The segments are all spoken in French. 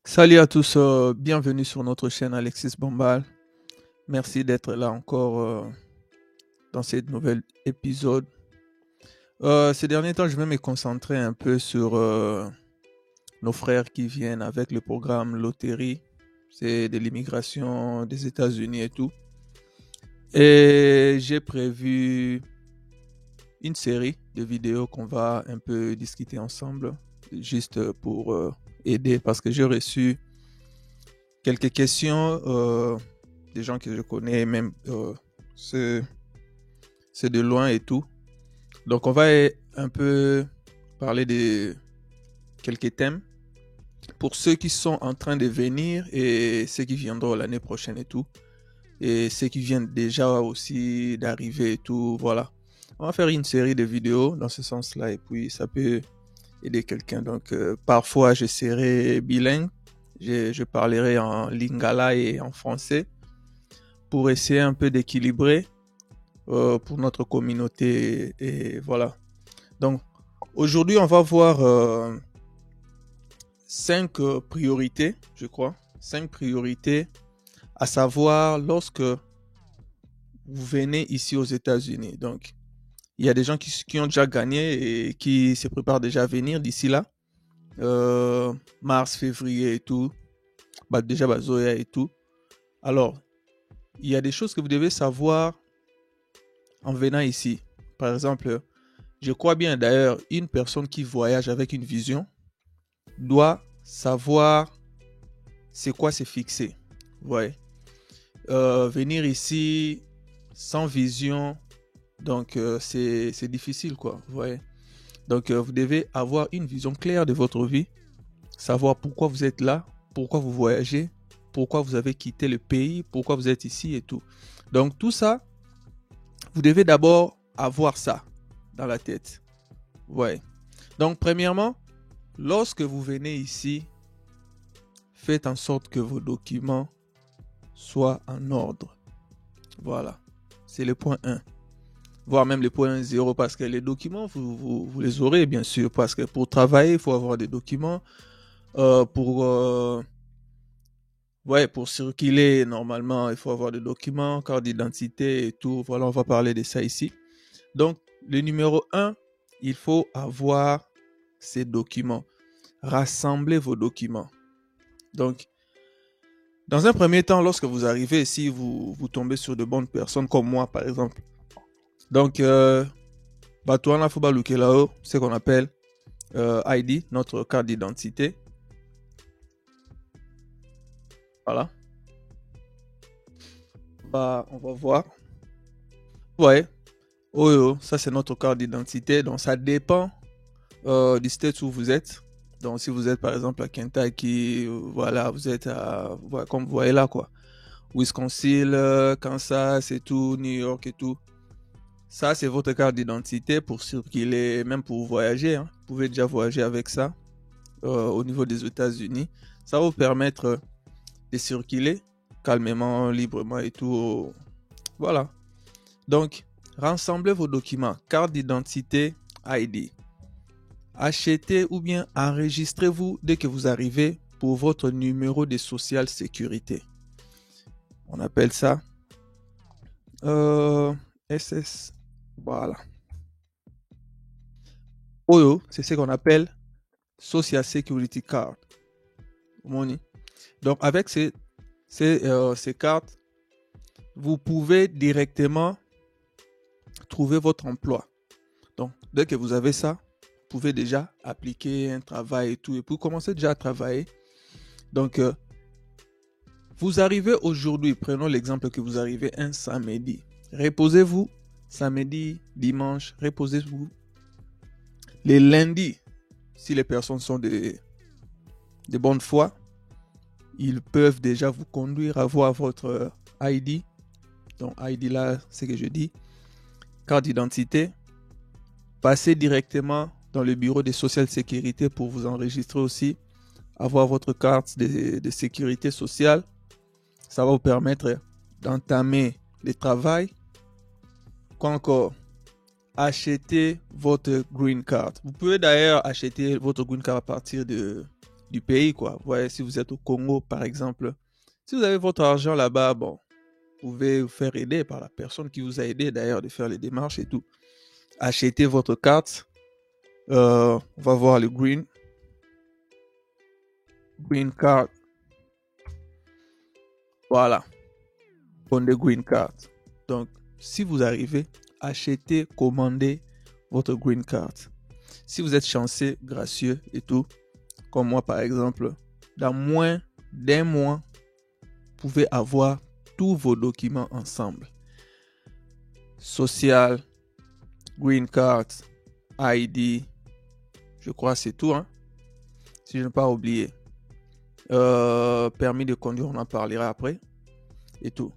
Salut à tous, bienvenue sur notre chaîne Alexis Bombal. Merci d'être là encore dans cette nouvel épisode. Ces derniers temps, je vais me concentrer un peu sur nos frères qui viennent avec le programme Loterie. C'est de l'immigration des États-Unis et tout. Et j'ai prévu une série de vidéos qu'on va un peu discuter ensemble, juste pour aider, parce que j'ai reçu quelques questions des gens que je connais, même ceux, ceux de loin et tout. Donc, on va un peu parler de quelques thèmes pour ceux qui sont en train de venir et ceux qui viendront l'année prochaine et tout. Et ceux qui viennent déjà aussi d'arriver et tout. Voilà. On va faire une série de vidéos dans ce sens-là et puis ça peut aider quelqu'un. Donc, parfois, je serai bilingue. Je parlerai en lingala et en français pour essayer un peu d'équilibrer pour notre communauté et voilà. Donc aujourd'hui on va voir 5 priorités, je crois, 5 priorités à savoir lorsque vous venez ici aux États-Unis. Donc il y a des gens qui ont déjà gagné et qui se préparent déjà à venir d'ici là, mars, février et tout, déjà Zoya et tout. Alors il y a des choses que vous devez savoir en venant ici. Par exemple, je crois bien d'ailleurs, une personne qui voyage avec une vision doit savoir c'est quoi se fixer. Ouais. Venir ici sans vision, donc c'est difficile quoi. Ouais. Donc vous devez avoir une vision claire de votre vie, savoir pourquoi vous êtes là, pourquoi vous voyagez, pourquoi vous avez quitté le pays, pourquoi vous êtes ici et tout. Donc tout ça, vous devez d'abord avoir ça dans la tête. Ouais. Donc, premièrement, lorsque vous venez ici, faites en sorte que vos documents soient en ordre. Voilà. C'est le point 1. Voire même le point 0 parce que les documents, vous les aurez bien sûr. Parce que pour travailler, il faut avoir des documents. Pour circuler, normalement, il faut avoir des documents, carte d'identité et tout. Voilà, on va parler de ça ici. Donc, le numéro 1, il faut avoir ces documents. Rassemblez vos documents. Donc, dans un premier temps, lorsque vous arrivez ici, vous tombez sur de bonnes personnes comme moi, par exemple. Donc, Batouana Fobalukelao, c'est ce qu'on appelle ID, notre carte d'identité. Voilà. On va voir. Ouais. Oh, ça c'est notre carte d'identité. Donc, ça dépend du state où vous êtes. Donc, si vous êtes par exemple à Kentucky, voilà, vous êtes voilà, comme vous voyez là, quoi. Wisconsin, Kansas et tout, New York et tout. Ça, c'est votre carte d'identité pour circuler, même pour voyager. Hein. Vous pouvez déjà voyager avec ça au niveau des États-Unis. Ça va vous permettre de circuler calmement, librement et tout. Voilà. Donc, rassemblez vos documents, carte d'identité, ID. Achetez ou bien enregistrez-vous dès que vous arrivez pour votre numéro de social sécurité. On appelle ça SS. Voilà. Oyo, c'est ce qu'on appelle Social Security Card. Money. Donc, avec ces cartes, vous pouvez directement trouver votre emploi. Donc, dès que vous avez ça, vous pouvez déjà appliquer un travail et tout. Et pour commencer déjà à travailler. Donc, vous arrivez aujourd'hui, prenons l'exemple que vous arrivez un samedi. Reposez-vous samedi, dimanche, reposez-vous. Les lundis, si les personnes sont de bonne foi, ils peuvent déjà vous conduire à voir votre ID. Donc ID là, c'est ce que je dis. Carte d'identité. Passez directement dans le bureau de Social Sécurité pour vous enregistrer aussi. Avoir votre carte de sécurité sociale. Ça va vous permettre d'entamer le travail. Quoi encore? Acheter votre green card. Vous pouvez d'ailleurs acheter votre green card à partir de du pays, quoi. Vous voyez, si vous êtes au Congo, par exemple, si vous avez votre argent là-bas, bon, vous pouvez vous faire aider par la personne qui vous a aidé d'ailleurs de faire les démarches et tout. Achetez votre carte. On va voir le green card. Voilà. On the green card. Donc, si vous arrivez, achetez, commandez votre green card. Si vous êtes chanceux, gracieux et tout, comme moi par exemple, dans moins d'un mois, vous pouvez avoir tous vos documents ensemble. Social, green card, ID, je crois que c'est tout, hein? Si je n'ai pas oublié. Permis de conduire, on en parlera après. Et tout.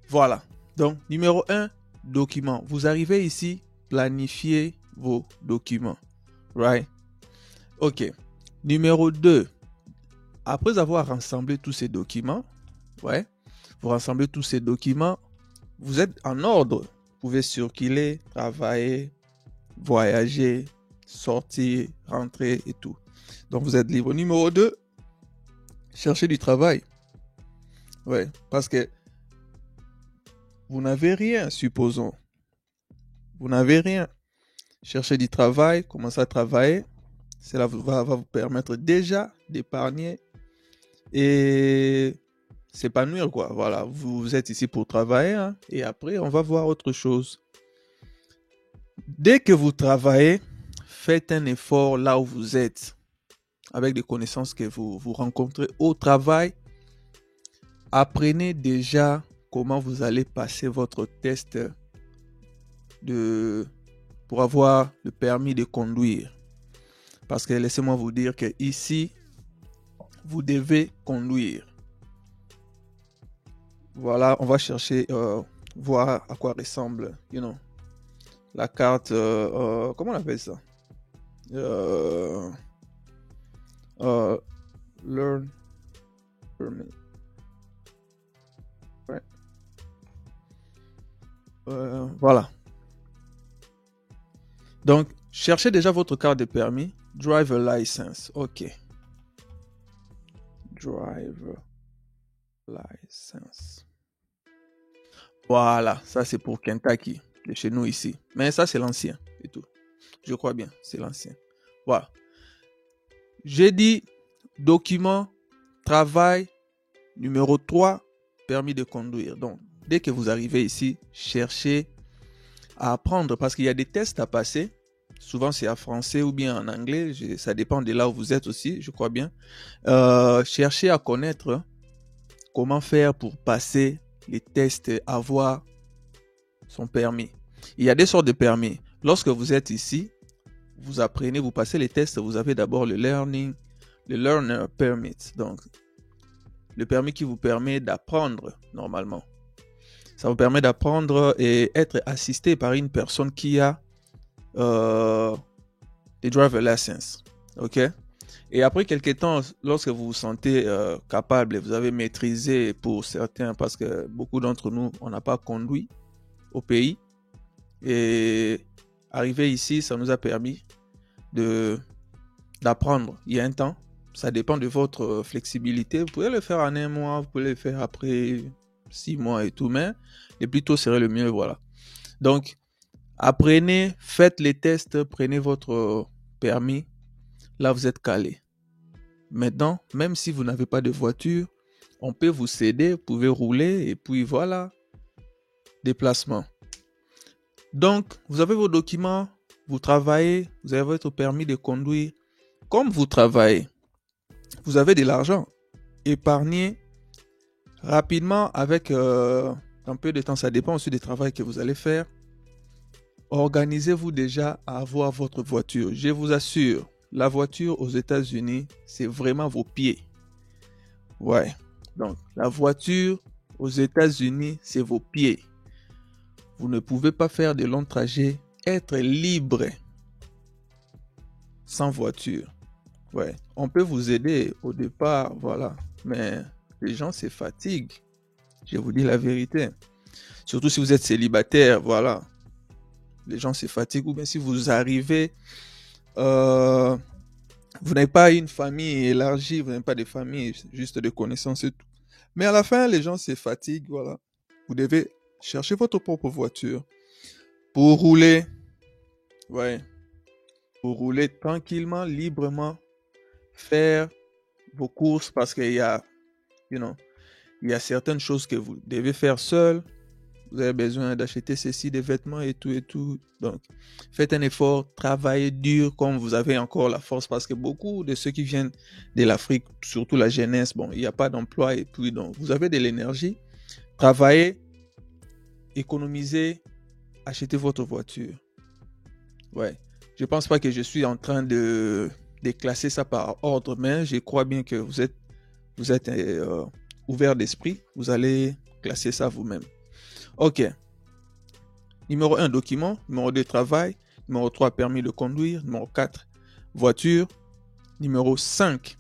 Voilà. Donc, numéro 1, documents. Vous arrivez ici, planifiez vos documents. Right? Ok. Numéro 2, après avoir rassemblé tous ces documents, ouais, vous rassemblez tous ces documents, vous êtes en ordre. Vous pouvez circuler, travailler, voyager, sortir, rentrer et tout. Donc, vous êtes libre. Numéro 2, cherchez du travail. Ouais, parce que vous n'avez rien, supposons. Vous n'avez rien. Cherchez du travail, commencez à travailler. Cela va vous permettre déjà d'épargner et s'épanouir, quoi. Voilà, vous êtes ici pour travailler, hein, et après, on va voir autre chose. Dès que vous travaillez, faites un effort là où vous êtes, avec des connaissances que vous rencontrez au travail. Apprenez déjà comment vous allez passer votre test pour avoir le permis de conduire. Parce que laissez-moi vous dire que ici, vous devez conduire. Voilà, on va chercher, voir à quoi ressemble, la carte, comment on appelle ça? Learn permit. Ouais. Voilà. Donc, cherchez déjà votre carte de permis. Driver license. OK. Driver license. Voilà. Ça, c'est pour Kentucky. De chez nous ici. Mais ça, c'est l'ancien. Et tout. Je crois bien. C'est l'ancien. Voilà. J'ai dit document, travail, numéro 3, permis de conduire. Donc, dès que vous arrivez ici, cherchez à apprendre parce qu'il y a des tests à passer. Souvent, c'est en français ou bien en anglais. Ça dépend de là où vous êtes aussi, je crois bien. Cherchez à connaître comment faire pour passer les tests, avoir son permis. Il y a des sortes de permis. Lorsque vous êtes ici, vous apprenez, vous passez les tests, vous avez d'abord le learner permit. Donc, le permis qui vous permet d'apprendre normalement. Ça vous permet d'apprendre et être assisté par une personne qui a des driver license. OK? Et après quelques temps, lorsque vous vous sentez capable et vous avez maîtrisé pour certains, parce que beaucoup d'entre nous, on n'a pas conduit au pays. Et arriver ici, ça nous a permis d'apprendre. Il y a un temps. Ça dépend de votre flexibilité. Vous pouvez le faire en un mois, vous pouvez le faire après 6 mois et tout, mais le plus tôt serait le mieux, voilà. Donc, apprenez, faites les tests, prenez votre permis. Là, vous êtes calé. Maintenant, même si vous n'avez pas de voiture, on peut vous céder, vous pouvez rouler et puis voilà, déplacement. Donc, vous avez vos documents, vous travaillez, vous avez votre permis de conduire. Comme vous travaillez, vous avez de l'argent. Épargnez rapidement avec un peu de temps. Ça dépend aussi du travail que vous allez faire. Organisez-vous déjà à avoir votre voiture. Je vous assure, la voiture aux États-Unis, c'est vraiment vos pieds. Ouais. Donc, la voiture aux États-Unis, c'est vos pieds. Vous ne pouvez pas faire de longs trajets, être libre sans voiture. Ouais. On peut vous aider au départ, voilà. Mais les gens se fatiguent. Je vous dis la vérité. Surtout si vous êtes célibataire, voilà. Les gens se fatiguent. Ou bien si vous arrivez Vous n'avez pas une famille élargie, vous n'avez pas de famille, juste de connaissances et tout. Mais à la fin, les gens se fatiguent, voilà. Vous devez chercher votre propre voiture pour rouler, ouais, pour rouler tranquillement, librement, faire vos courses parce qu'il y a, you know, il y a certaines choses que vous devez faire seul. Vous avez besoin d'acheter ceci, des vêtements et tout et tout. Donc, faites un effort, travaillez dur comme vous avez encore la force parce que beaucoup de ceux qui viennent de l'Afrique, surtout la jeunesse, bon, il n'y a pas d'emploi et puis donc vous avez de l'énergie. Travaillez, économisez, achetez votre voiture. Ouais. Je pense pas que je suis en train de classer ça par ordre, mais je crois bien que vous êtes ouvert d'esprit. Vous allez classer ça vous-même. Ok. Numéro 1, document. Numéro 2, travail. Numéro 3, permis de conduire. Numéro 4, voiture. Numéro 5,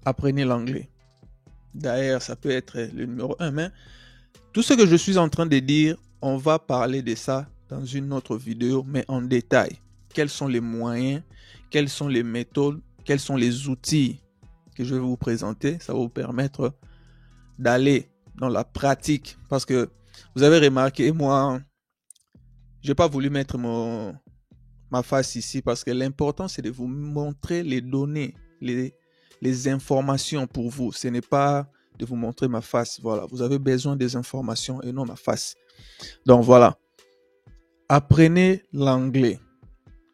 apprenez l'anglais. D'ailleurs, ça peut être le numéro 1, mais tout ce que je suis en train de dire, on va parler de ça dans une autre vidéo, mais en détail. Quels sont les moyens, quelles sont les méthodes, quels sont les outils que je vais vous présenter. Ça va vous permettre d'aller dans la pratique. Parce que vous avez remarqué, moi, je n'ai pas voulu mettre ma face ici parce que l'important, c'est de vous montrer les données, les informations pour vous. Ce n'est pas de vous montrer ma face. Voilà, vous avez besoin des informations et non ma face. Donc voilà, apprenez l'anglais.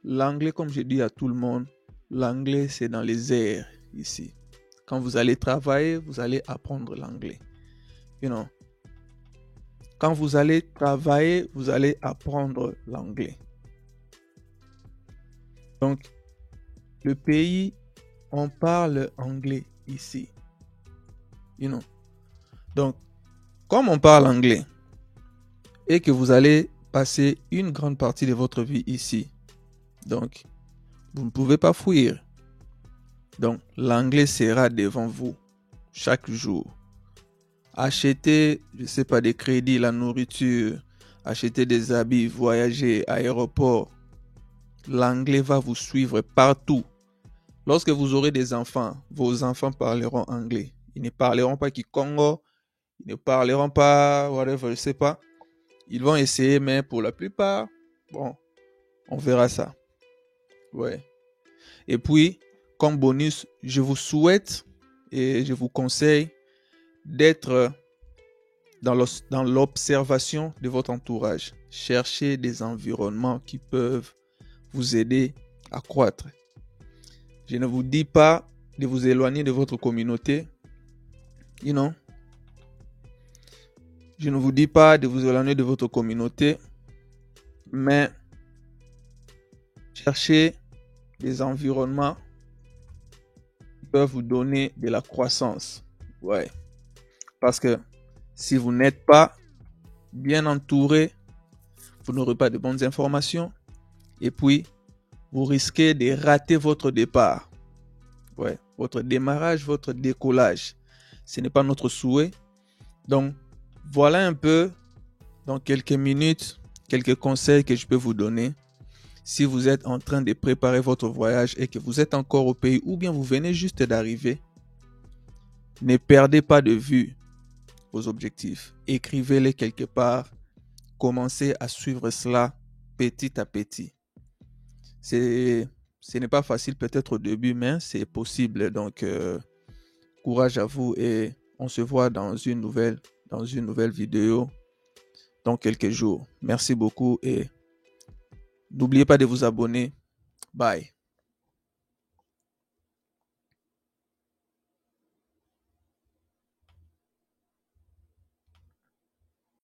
L'anglais, comme je dis à tout le monde, l'anglais, c'est dans les airs ici. Quand vous allez travailler, vous allez apprendre l'anglais. You know. Quand vous allez travailler, vous allez apprendre l'anglais. Donc, le pays, on parle anglais ici. You know. Donc, comme on parle anglais et que vous allez passer une grande partie de votre vie ici, donc, vous ne pouvez pas fuir. Donc, l'anglais sera devant vous chaque jour. Achetez, je ne sais pas, des crédits, la nourriture, acheter des habits, voyager, aéroport. L'anglais va vous suivre partout. Lorsque vous aurez des enfants, vos enfants parleront anglais. Ils ne parleront pas Kikongo, ils ne parleront pas whatever, je ne sais pas. Ils vont essayer, mais pour la plupart, bon, on verra ça. Ouais. Et puis, comme bonus, je vous souhaite et je vous conseille d'être dans l'observation de votre entourage. Cherchez des environnements qui peuvent vous aider à croître. Je ne vous dis pas de vous éloigner de votre communauté. You know. Je ne vous dis pas de vous éloigner de votre communauté, mais cherchez des environnements qui peuvent vous donner de la croissance. Ouais. Parce que si vous n'êtes pas bien entouré, vous n'aurez pas de bonnes informations et puis vous risquez de rater votre départ. Ouais, votre démarrage, votre décollage. Ce n'est pas notre souhait. Donc, voilà un peu, dans quelques minutes, quelques conseils que je peux vous donner. Si vous êtes en train de préparer votre voyage et que vous êtes encore au pays ou bien vous venez juste d'arriver, ne perdez pas de vue vos objectifs. Écrivez-les quelque part. Commencez à suivre cela petit à petit. Ce n'est pas facile peut-être au début, mais c'est possible. Donc, courage à vous et on se voit dans une nouvelle vidéo dans quelques jours. Merci beaucoup et n'oubliez pas de vous abonner. Bye.